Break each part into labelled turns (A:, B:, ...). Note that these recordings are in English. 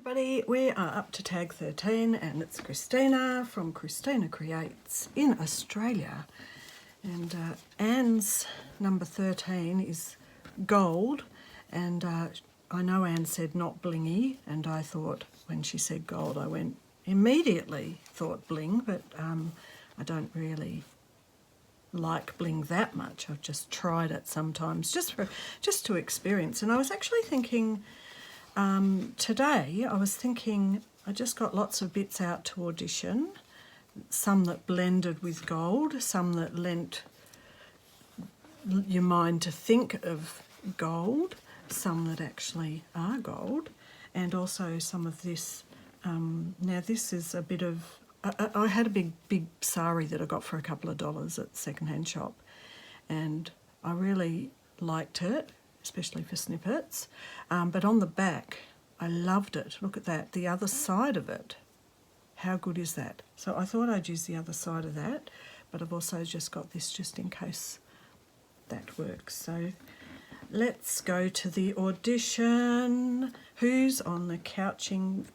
A: everybody, we are up to tag 13 and it's Christina from Christina Creates in Australia, and Anne's number 13 is gold, and I know Anne said not blingy, and I thought when she said gold I went immediately thought bling, but I don't really like bling that much. I've just tried it sometimes just to experience, and I was actually thinking today, I just got lots of bits out to audition, some that blended with gold, some that lent your mind to think of gold, some that actually are gold, and also some of this. Now this is a bit of, I had a big sari that I got for a couple of dollars at the secondhand shop, and I really liked it, especially for snippets, but on the back I loved it. Look at that, the other side of it, how good is that? So I thought I'd use the other side of that, but I've also just got this just in case that works. So let's go to the audition. Who's on the couching,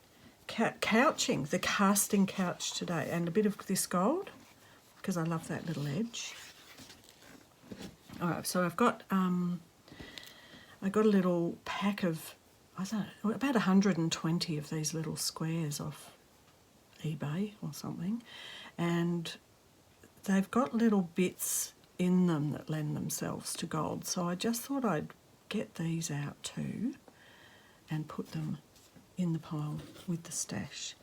A: the casting couch today? And a bit of this gold, because I love that little edge. All right, so I've got I got a little pack of, I don't know, about 120 of these little squares off eBay or something, and they've got little bits in them that lend themselves to gold. So I just thought I'd get these out too and put them in the pile with the stash.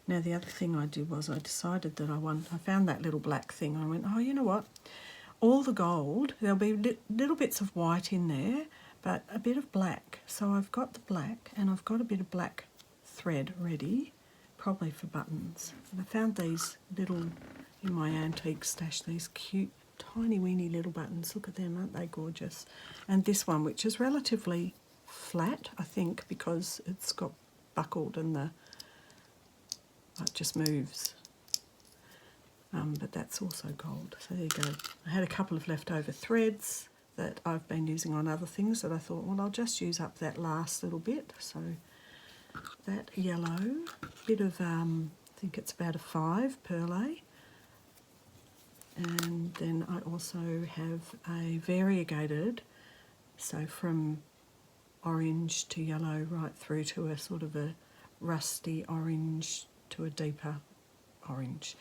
A: Now the other thing I did was I decided that I found that little black thing. I went, oh, you know what? All the gold, there'll be little bits of white in there, but a bit of black. So I've got the black, and I've got a bit of black thread ready, probably for buttons. And I found these little, in my antique stash, these cute, tiny weeny little buttons. Look at them, aren't they gorgeous? And this one, which is relatively flat, I think, because it's got buckled and it just moves. But that's also gold. So there you go. I had a couple of leftover threads that I've been using on other things that I thought, well, I'll just use up that last little bit. So that yellow, bit of, I think it's about a 5 perle. And then I also have a variegated, so from orange to yellow right through to a sort of a rusty orange to a deeper orange.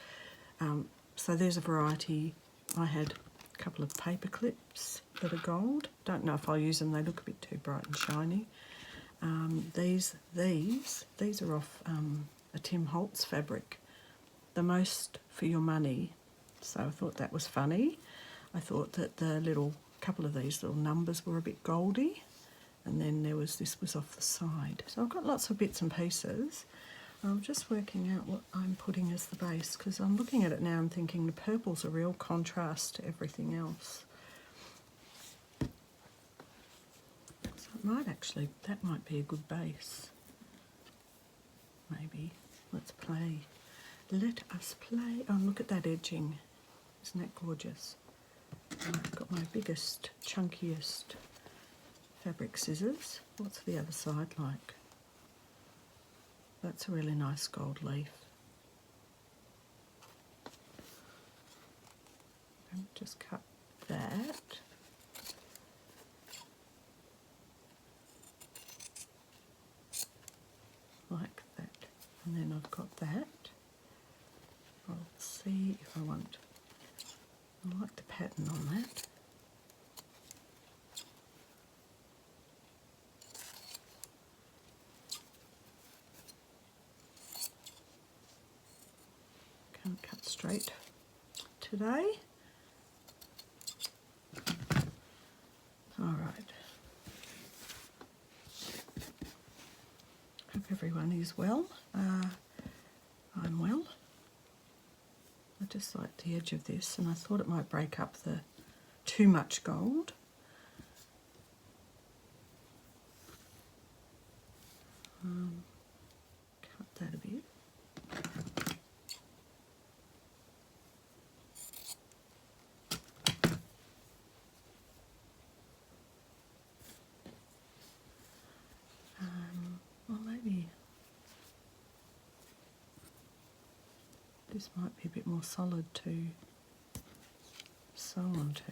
A: So there's a variety. I had a couple of paper clips that are gold. Don't know if I'll use them, they look a bit too bright and shiny. These are off a Tim Holtz fabric, the most for your money. So I thought that was funny. I thought that the couple of these little numbers were a bit goldy, and then this was off the side. So I've got lots of bits and pieces. I'm just working out what I'm putting as the base, because I'm looking at it now and thinking the purple's a real contrast to everything else. So it might actually, that might be a good base. Maybe. Let's play. Let us play. Oh, look at that edging. Isn't that gorgeous? I've got my biggest, chunkiest fabric scissors. What's the other side like? That's a really nice gold leaf. And just cut that. Like that. And then I've got that. I'll see if I want, I like the pattern on that. Can't cut straight today. All right. Hope everyone is well. I'm well. I just like the edge of this, and I thought it might break up the too much gold. Cut that a bit. Well, maybe This might be a bit more solid to sew onto.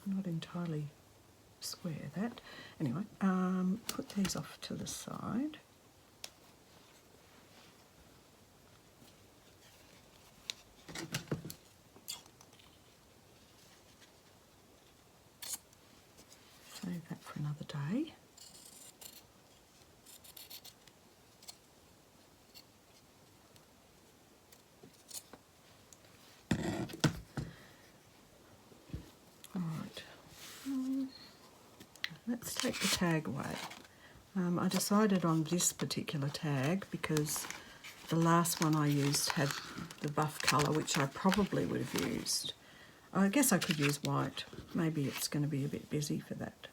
A: Not entirely square that. Anyway, put these off to the side. Save that for another day. Let's take the tag away. I decided on this particular tag because the last one I used had the buff colour, which I probably would have used. I guess I could use white. Maybe it's going to be a bit busy for that.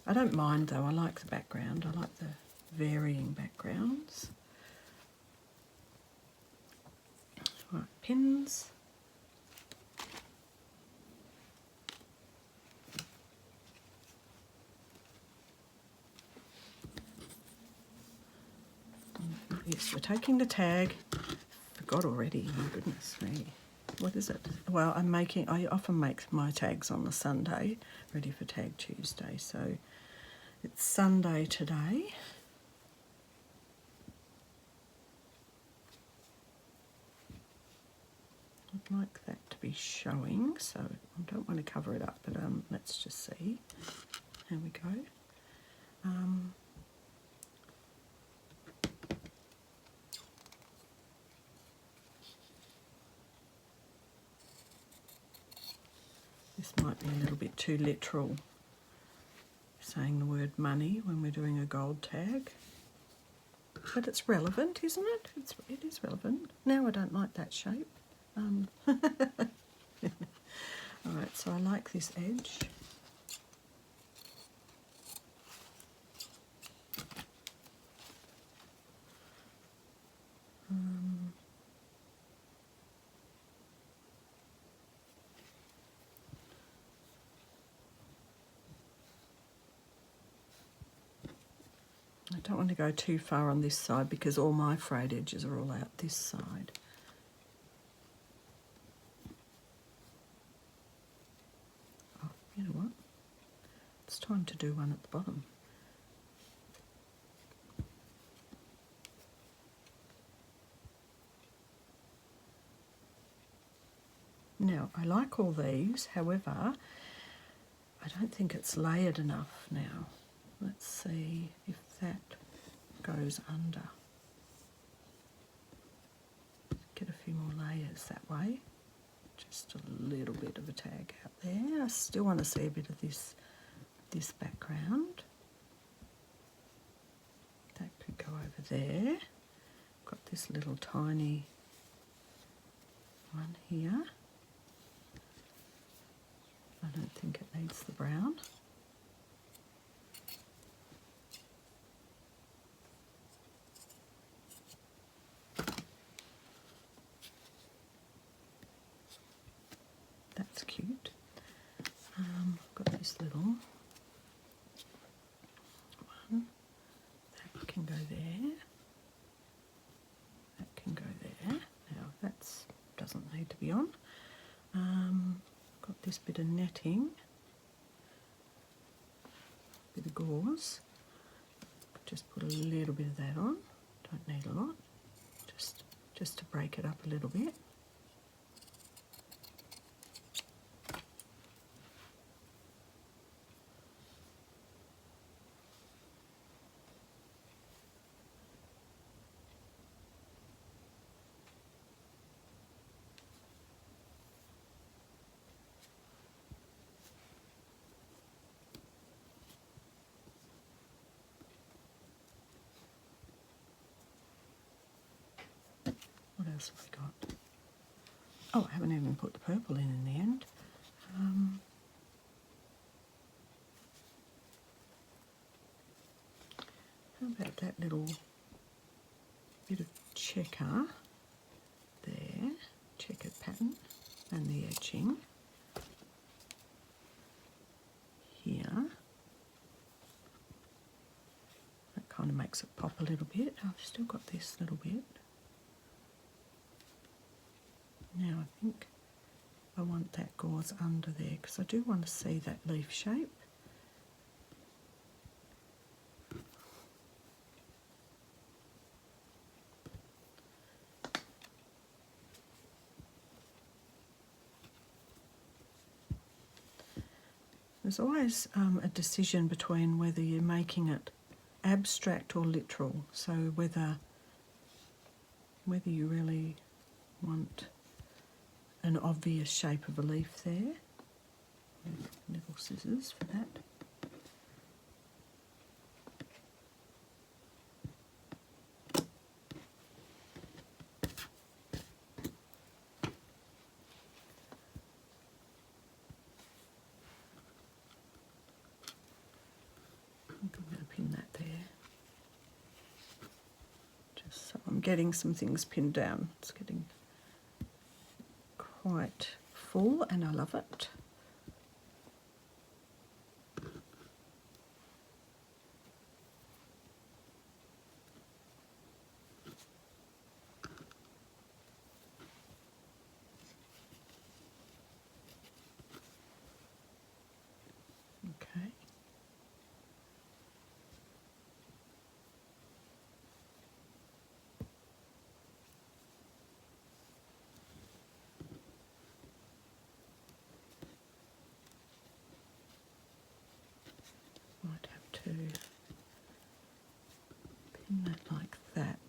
A: I don't mind though, I like the background. I like the varying backgrounds. Right, pins. Yes, we're taking the tag. Forgot already, my goodness me. What is it? Well, I often make my tags on the Sunday, ready for Tag Tuesday. So it's Sunday today. I'd like that to be showing, so I don't want to cover it up, but let's just see. Here we go. This might be a little bit too literal, saying the word money when we're doing a gold tag. But it's relevant, isn't it? It is relevant. Now I don't like that shape. All right, so I like this edge. I don't want to go too far on this side because all my frayed edges are all out this side. Oh, you know what? It's time to do one at the bottom. Now, I like all these, however, I don't think it's layered enough now. Let's see if that goes under. Get a few more layers that way. Just a little bit of a tag out there. I still want to see a bit of this background. That could go over there. Got this little tiny one here. I don't think it needs the brown. That's cute. Got this little one. That can go there. That can go there. Now that doesn't need to be on. Got this bit of netting, bit of gauze. Just put a little bit of that on. Don't need a lot. Just to break it up a little bit. What else have we got? Oh, I haven't even put the purple in the end. How about that little bit of checker there, checkered pattern, and the edging here. That kind of makes it pop a little bit. I've still got this little bit. Now I think I want that gauze under there because I do want to see that leaf shape. There's always a decision between whether you're making it abstract or literal, so whether you really want an obvious shape of a leaf there. Little scissors for that. I'm going to pin that there. Just so I'm getting some things pinned down. It's getting quite full and I love it. Okay. Might have to pin that like that.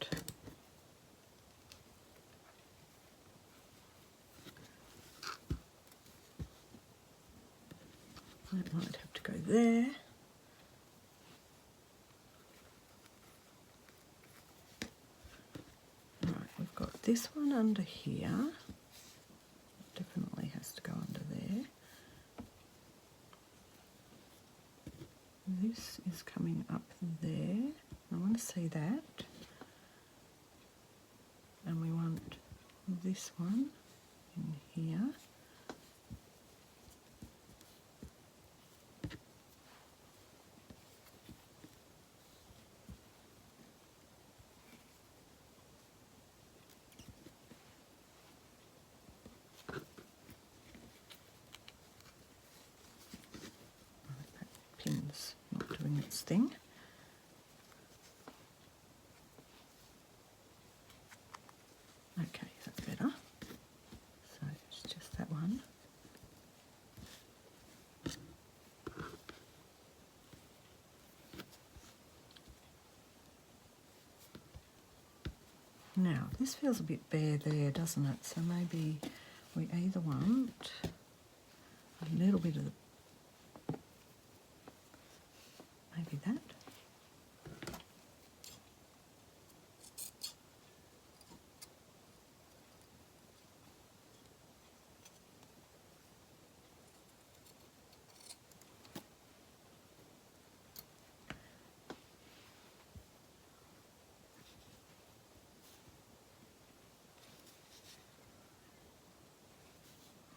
A: That might have to go there. Right, we've got this one under here. It definitely has to go under there. This is coming up there. I want to see that. And we want this one in here. Pin's not doing its thing. Okay, that's better. So it's just that one. Now, this feels a bit bare there, doesn't it? So maybe we either want a little bit of the, maybe that.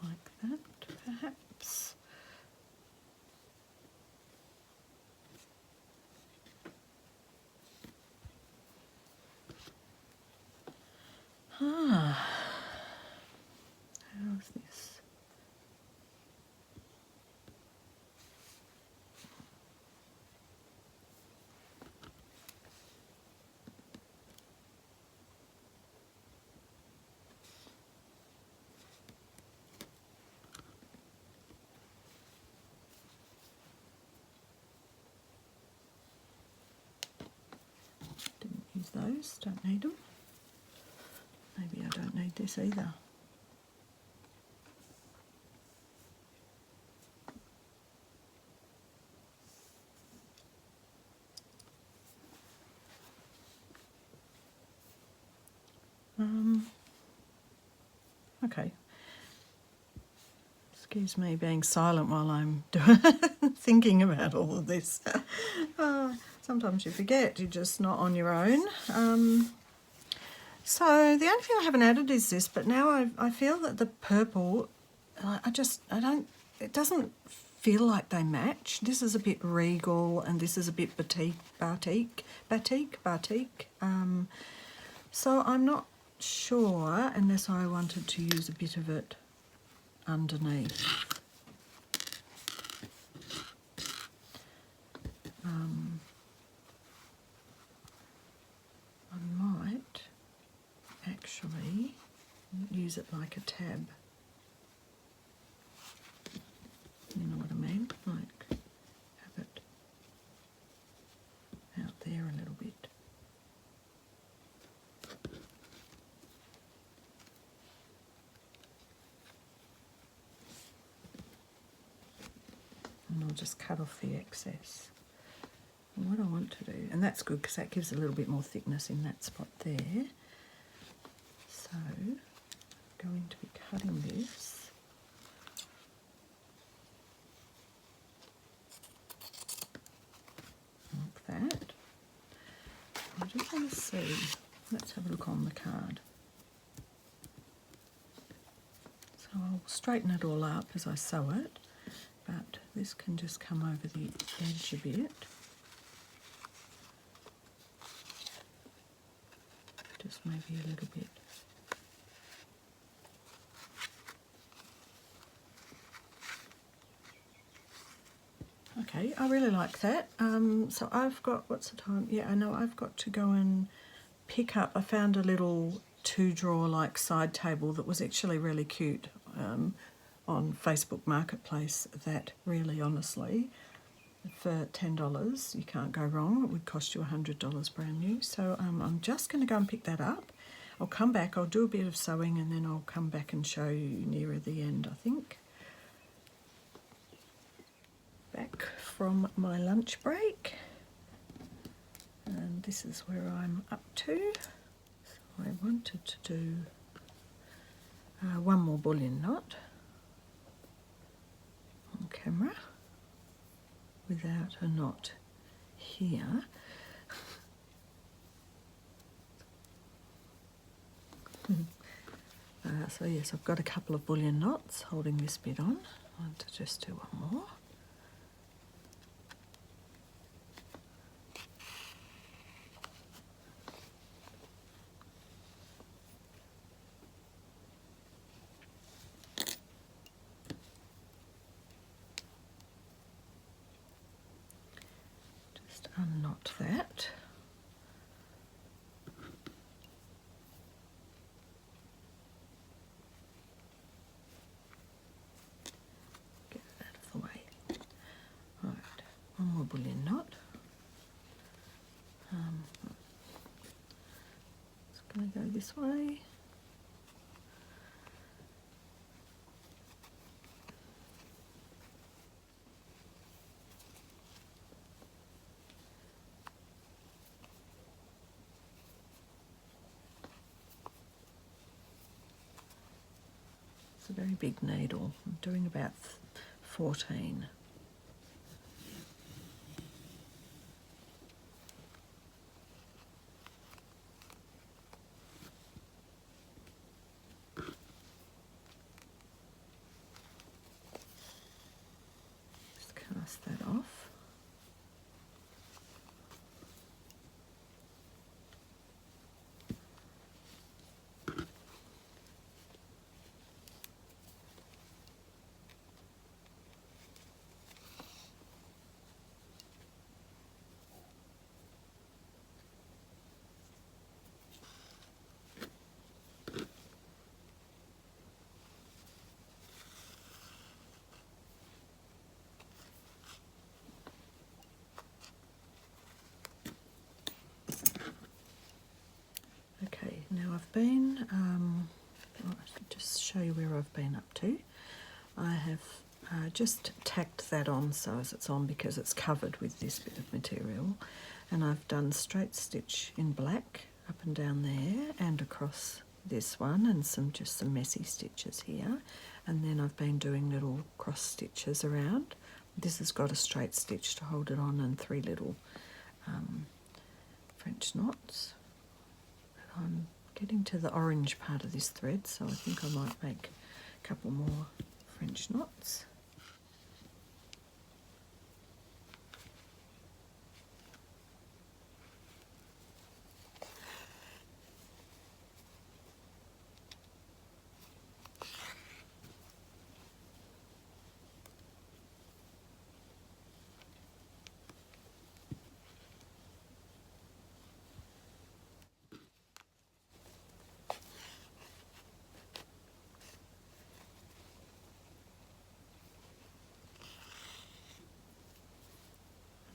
A: Like that, perhaps. Ah, how's this? Didn't use those, don't need them. Maybe I don't need this either. Okay, Excuse me being silent while I'm thinking about all of this. Sometimes you forget, you're just not on your own. So the only thing I haven't added is this, but now I feel that the purple, it doesn't feel like they match. This is a bit regal and this is a bit batik. So I'm not sure unless I wanted to use a bit of it underneath. I might actually use it like a tab. You know what I mean? Like have it out there a little bit. And I'll just cut off the excess. And what I want to do, and that's good because that gives a little bit more thickness in that spot there. So I'm going to be cutting this like that. I just want to see, let's have a look on the card. So I'll straighten it all up as I sew it, but this can just come over the edge a bit. Just maybe a little bit. Okay, I really like that. So I've got, what's the time? Yeah, I know I've got to go and pick up, I found a little 2-drawer like side table that was actually really cute on Facebook Marketplace that really honestly, for $10 you can't go wrong. It would cost you $100 brand new. So I'm just going to go and pick that up. I'll come back, I'll do a bit of sewing and then I'll come back and show you nearer the end, I think. Back from my lunch break, and this is where I'm up to. So I wanted to do one more bullion knot on camera without a knot here. So yes, I've got a couple of bullion knots holding this bit on. I want to just do one more. Unknot that. Get it out of the way. Right, one more bullion knot. It's going to go this way. It's a very big needle. I'm doing about 14. Just cast that off. Okay, now I've been, I'll just show you where I've been up to. I have just tacked that on so as it's on because it's covered with this bit of material, and I've done straight stitch in black up and down there and across this one and just some messy stitches here, and then I've been doing little cross stitches around. This has got a straight stitch to hold it on and 3 little French knots. I'm getting to the orange part of this thread, so I think I might make a couple more French knots.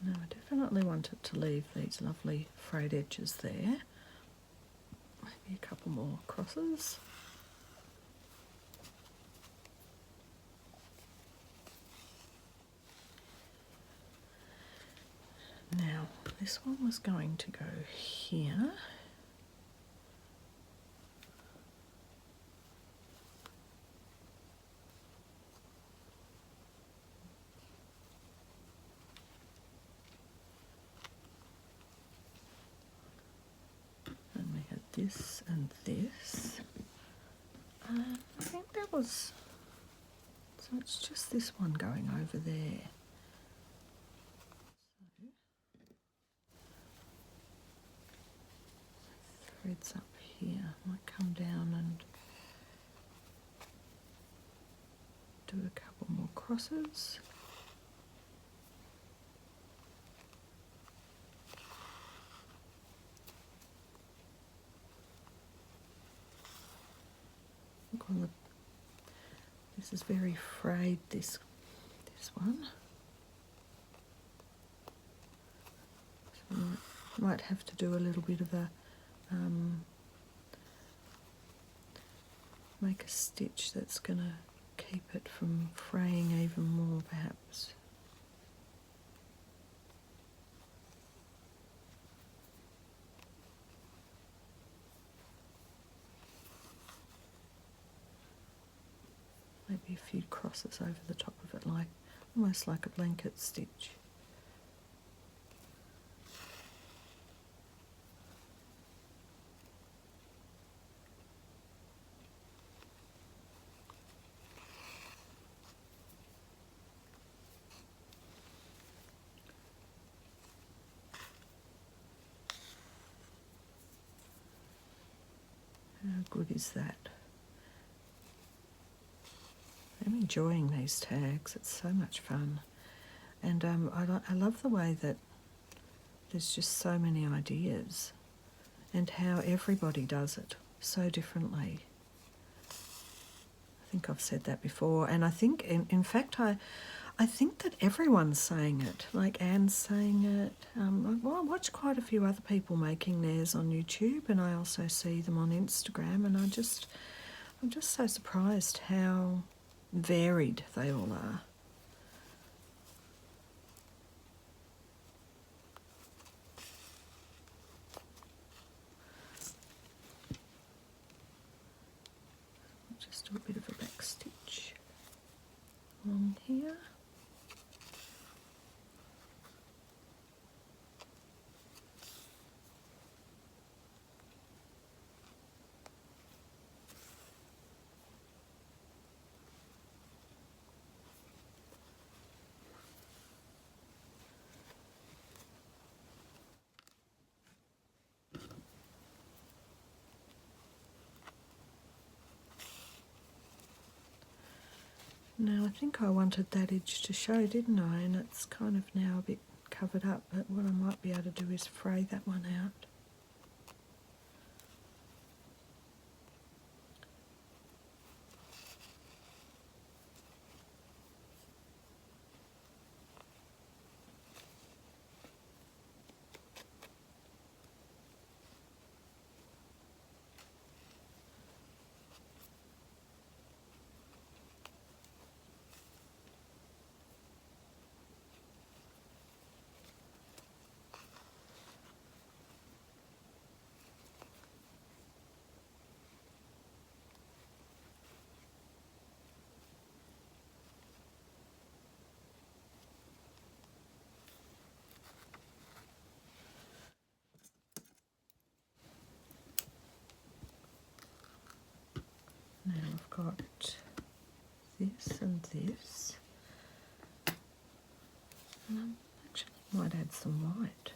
A: Now I definitely wanted to leave these lovely frayed edges there. Maybe a couple more crosses. Now this one was going to go here. This and this. I think that was, so it's just this one going over there. So threads up here, might come down and do a couple more crosses. This is very frayed, this one. So I might have to do a little bit of a make a stitch that's going to keep it from fraying even more, perhaps. Maybe a few crosses over the top of it, like almost like a blanket stitch. How good is that? I'm enjoying these tags, it's so much fun. And I love the way that there's just so many ideas and how everybody does it so differently. I think I've said that before, and I think, in fact, I think that everyone's saying it, like Anne's saying it. I watch quite a few other people making theirs on YouTube, and I also see them on Instagram, and I'm just so surprised how varied they all are. Just do a bit of a back stitch along here. Now I think I wanted that edge to show, didn't I? And it's kind of now a bit covered up, but what I might be able to do is fray that one out. Now I've got this and this. And I actually might add some white.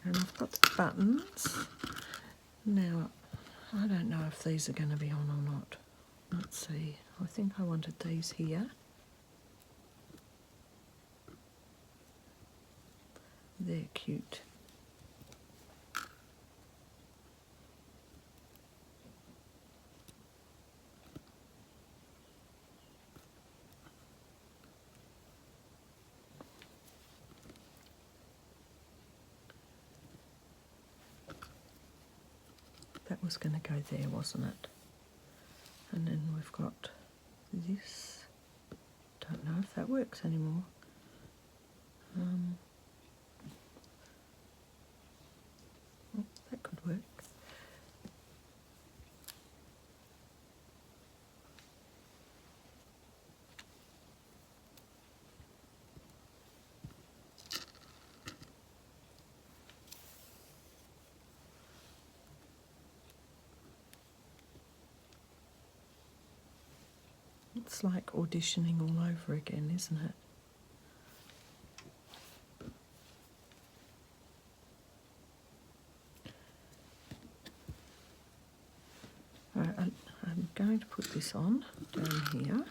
A: And I've got the buttons. Now, I don't know if these are going to be on or not. Let's see. I think I wanted these here. They're cute. That was going to go there, wasn't it? And then we've got this. Don't know if that works anymore. Oh, that could work. It's like auditioning all over again, isn't it? All right, I'm going to put this on down here.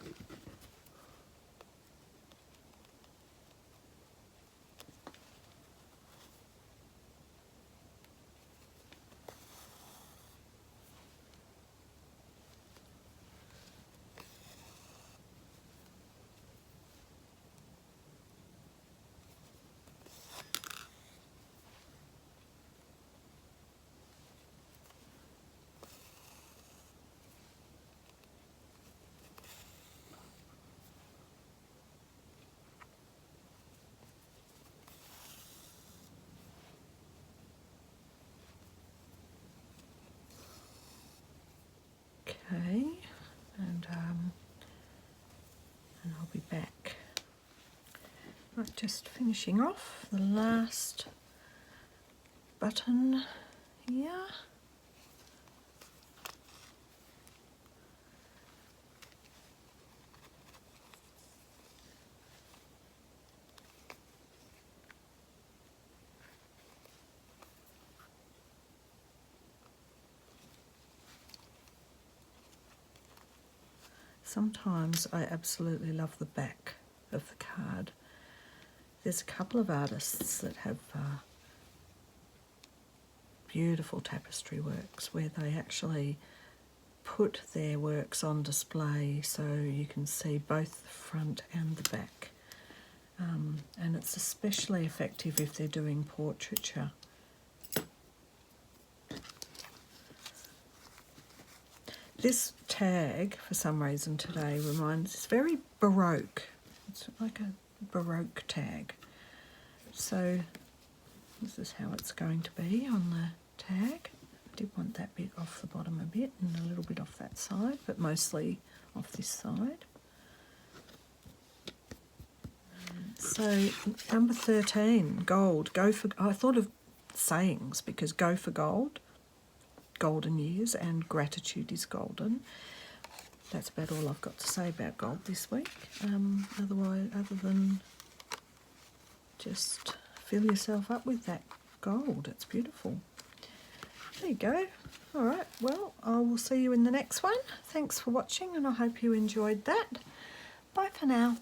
A: Okay, and I'll be back. Right, just finishing off the last button here. Sometimes I absolutely love the back of the card. There's a couple of artists that have beautiful tapestry works where they actually put their works on display so you can see both the front and the back. And it's especially effective if they're doing portraiture. This tag, for some reason today, it's very Baroque. It's like a Baroque tag. So this is how it's going to be on the tag. I did want that bit off the bottom a bit and a little bit off that side, but mostly off this side. So number 13, gold. I thought of sayings because go for gold. Golden years and gratitude is golden. That's about all I've got to say about gold this week. Other than just fill yourself up with that gold. It's beautiful. There you go. All right, well, I will see you in the next one. Thanks for watching and I hope you enjoyed that. Bye for now.